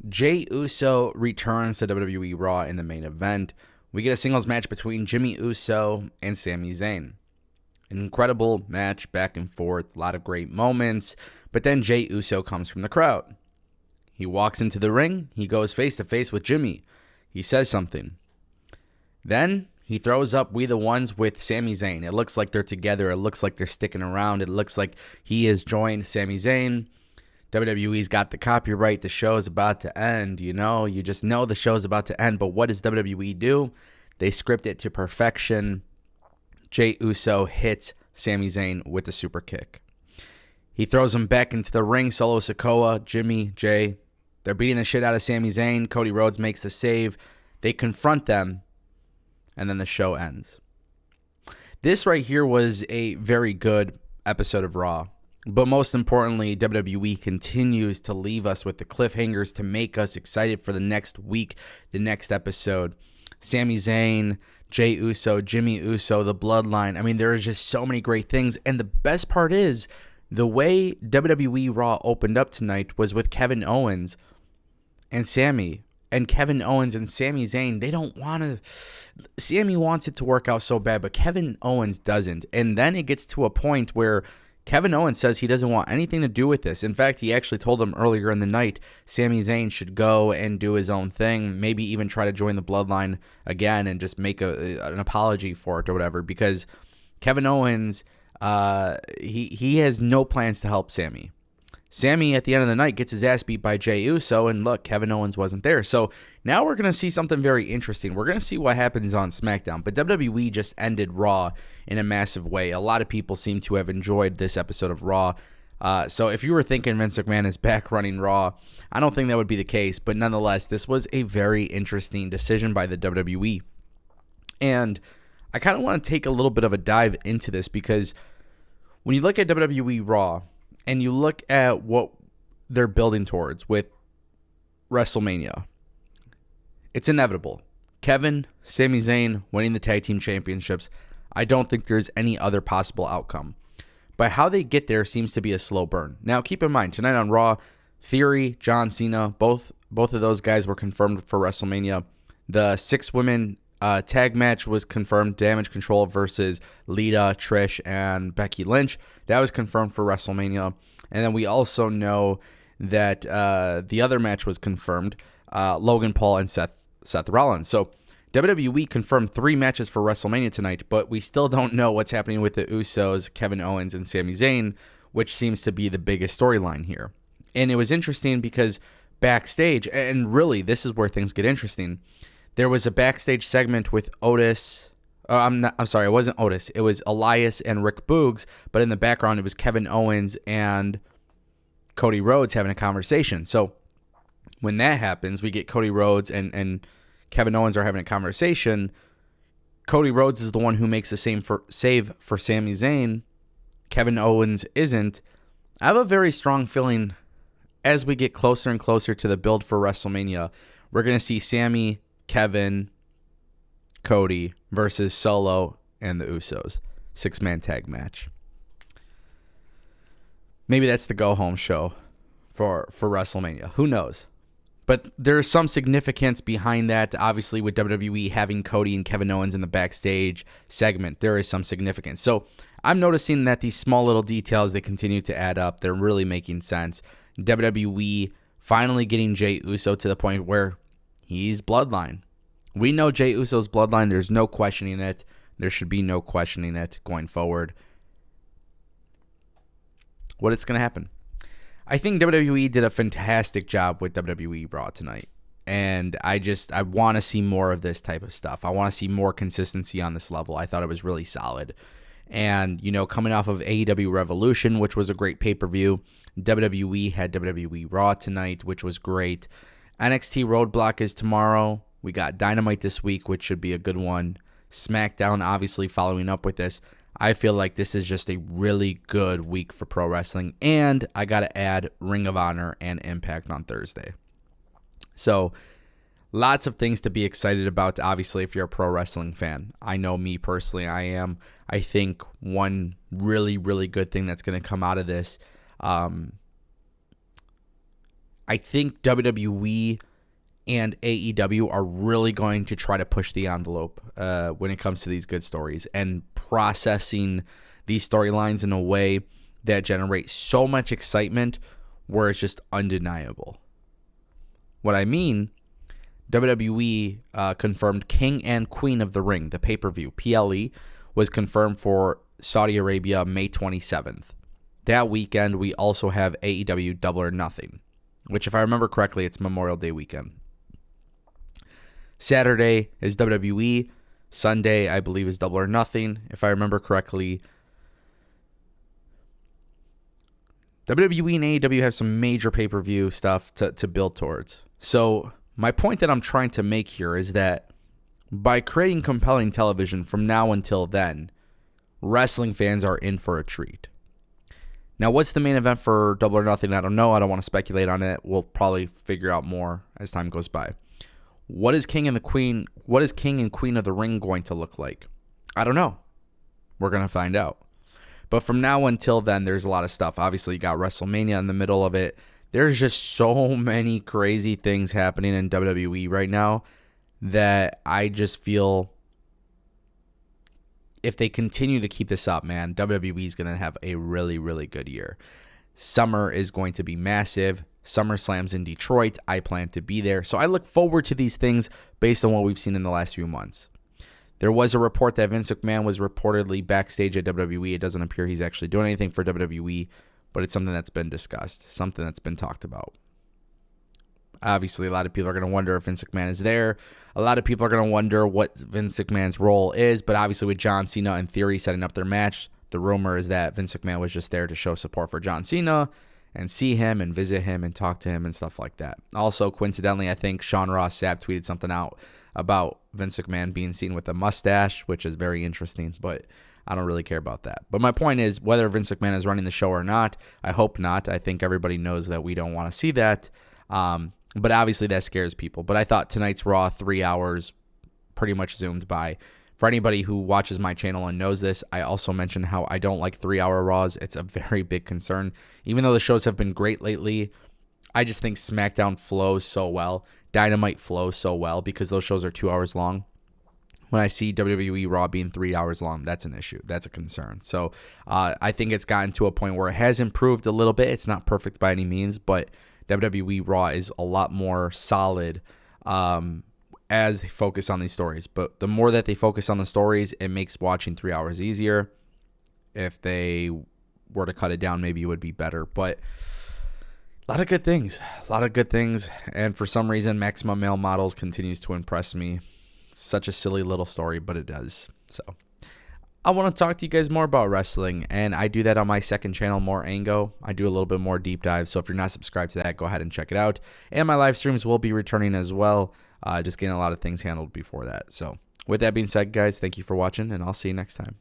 Jey Uso returns to WWE Raw in the main event. We get a singles match between Jimmy Uso and Sami Zayn. An incredible match, back and forth, a lot of great moments. But then Jey Uso comes from the crowd. He walks into the ring. He goes face to face with Jimmy. He says something. Then he throws up "We the Ones" with Sami Zayn. It looks like they're together. It looks like they're sticking around. It looks like he has joined Sami Zayn. WWE's got the copyright. The show is about to end. You just know the show's about to end. But what does WWE do? They script it to perfection. Jey Uso hits Sami Zayn with a super kick. He throws him back into the ring. Solo Sikoa, Jimmy, Jey. They're beating the shit out of Sami Zayn. Cody Rhodes makes the save. They confront them. And then the show ends. This right here was a very good episode of Raw. But most importantly, WWE continues to leave us with the cliffhangers to make us excited for the next week, the next episode. Sami Zayn, Jey Uso, Jimmy Uso, the bloodline. I mean, there is just so many great things. And the best part is, the way WWE Raw opened up tonight was with Kevin Owens and Sami. And Kevin Owens and Sami Zayn, they don't want to... Sami wants it to work out so bad, but Kevin Owens doesn't. And then it gets to a point where Kevin Owens says he doesn't want anything to do with this. In fact, he actually told him earlier in the night Sami Zayn should go and do his own thing, maybe even try to join the bloodline again and just make an apology for it or whatever, because Kevin Owens, he has no plans to help Sami. Sami, at the end of the night, gets his ass beat by Jey Uso, and look, Kevin Owens wasn't there. So now we're going to see something very interesting. We're going to see what happens on SmackDown. But WWE just ended Raw in a massive way. A lot of people seem to have enjoyed this episode of Raw. So if you were thinking Vince McMahon is back running Raw, I don't think that would be the case. But nonetheless, this was a very interesting decision by the WWE. And I kind of want to take a little bit of a dive into this, because when you look at WWE Raw, and you look at what they're building towards with WrestleMania, it's inevitable. Kevin, Sami Zayn winning the tag team championships. I don't think there's any other possible outcome. But how they get there seems to be a slow burn. Now, keep in mind, tonight on Raw, Theory, John Cena, both of those guys were confirmed for WrestleMania. The 6-women tag match was confirmed. Damage Control versus Lita, Trish, and Becky Lynch. That was confirmed for WrestleMania. And then we also know that the other match was confirmed. Logan Paul and Seth Rollins. So WWE confirmed 3 matches for WrestleMania tonight, but we still don't know what's happening with the Usos, Kevin Owens, and Sami Zayn, which seems to be the biggest storyline here. And it was interesting because backstage, and really this is where things get interesting, there was a backstage segment with Otis. I'm sorry, it wasn't Otis. It was Elias and Rick Boogs, but in the background it was Kevin Owens and Cody Rhodes having a conversation. So when that happens, we get Cody Rhodes and Kevin Owens are having a conversation. Cody Rhodes is the one who makes the save for Sami Zayn. Kevin Owens isn't. I have a very strong feeling as we get closer and closer to the build for WrestleMania, we're going to see Sami, Kevin, Cody versus Solo and the Usos. 6-man tag match. Maybe that's the go-home show for WrestleMania. Who knows? But there's some significance behind that. Obviously, with WWE having Cody and Kevin Owens in the backstage segment, there is some significance. So I'm noticing that these small little details, they continue to add up. They're really making sense. WWE finally getting Jey Uso to the point where he's bloodline. We know Jey Uso's bloodline. There's no questioning it. There should be no questioning it going forward. What is going to happen? I think WWE did a fantastic job with WWE Raw tonight. And I want to see more of this type of stuff. I want to see more consistency on this level. I thought it was really solid. And, coming off of AEW Revolution, which was a great pay-per-view, WWE had WWE Raw tonight, which was great. NXT Roadblock is tomorrow. We got Dynamite this week, which should be a good one. SmackDown, obviously, following up with this. I feel like this is just a really good week for pro wrestling. And I got to add Ring of Honor and Impact on Thursday. So, lots of things to be excited about, obviously, if you're a pro wrestling fan. I know me personally, I am. I think one really, really good thing that's going to come out of this, I think WWE and AEW are really going to try to push the envelope when it comes to these good stories and processing these storylines in a way that generates so much excitement where it's just undeniable. What I mean, WWE confirmed King and Queen of the Ring, the pay-per-view, PLE, was confirmed for Saudi Arabia May 27th. That weekend, we also have AEW Double or Nothing, which, if I remember correctly, it's Memorial Day weekend. Saturday is WWE. Sunday, I believe, is Double or Nothing. If I remember correctly, WWE and AEW have some major pay-per-view stuff to build towards. So my point that I'm trying to make here is that by creating compelling television from now until then, wrestling fans are in for a treat. Now, what's the main event for Double or Nothing? I don't know. I don't want to speculate on it. We'll probably figure out more as time goes by. What is King and Queen of the Ring going to look like? I don't know. We're going to find out. But from now until then, there's a lot of stuff. Obviously, you got WrestleMania in the middle of it. There's just so many crazy things happening in WWE right now that I just feel if they continue to keep this up, man, WWE is going to have a really, really good year. Summer is going to be massive. SummerSlam's in Detroit. I plan to be there. So I look forward to these things based on what we've seen in the last few months. There was a report that Vince McMahon was reportedly backstage at WWE. It doesn't appear he's actually doing anything for WWE, but it's something that's been discussed, something that's been talked about. Obviously, a lot of people are going to wonder if Vince McMahon is there. A lot of people are going to wonder what Vince McMahon's role is, but obviously with John Cena and Theory setting up their match, the rumor is that Vince McMahon was just there to show support for John Cena and see him and visit him and talk to him and stuff like that. Also, coincidentally, I think Sean Ross Sapp tweeted something out about Vince McMahon being seen with a mustache, which is very interesting, but I don't really care about that. But my point is, whether Vince McMahon is running the show or not, I hope not. I think everybody knows that we don't want to see that. But obviously that scares people. But I thought tonight's Raw, 3 hours, pretty much zoomed by. For anybody who watches my channel and knows this, I also mentioned how I don't like 3-hour Raws. It's a very big concern. Even though the shows have been great lately, I just think SmackDown flows so well. Dynamite flows so well because those shows are 2 hours long. When I see WWE Raw being 3 hours long, that's an issue. That's a concern. So I think it's gotten to a point where it has improved a little bit. It's not perfect by any means, but WWE Raw is a lot more solid as they focus on these stories. But the more that they focus on the stories, it makes watching 3 hours easier. If they were to cut it down, maybe it would be better. But a lot of good things. And for some reason, Maximum Male Models continues to impress me. It's such a silly little story, but it does. So I want to talk to you guys more about wrestling, and I do that on my second channel, More Ango. I do a little bit more deep dive, so if you're not subscribed to that, go ahead and check it out. And my live streams will be returning as well, just getting a lot of things handled before that. So with that being said, guys, thank you for watching, and I'll see you next time.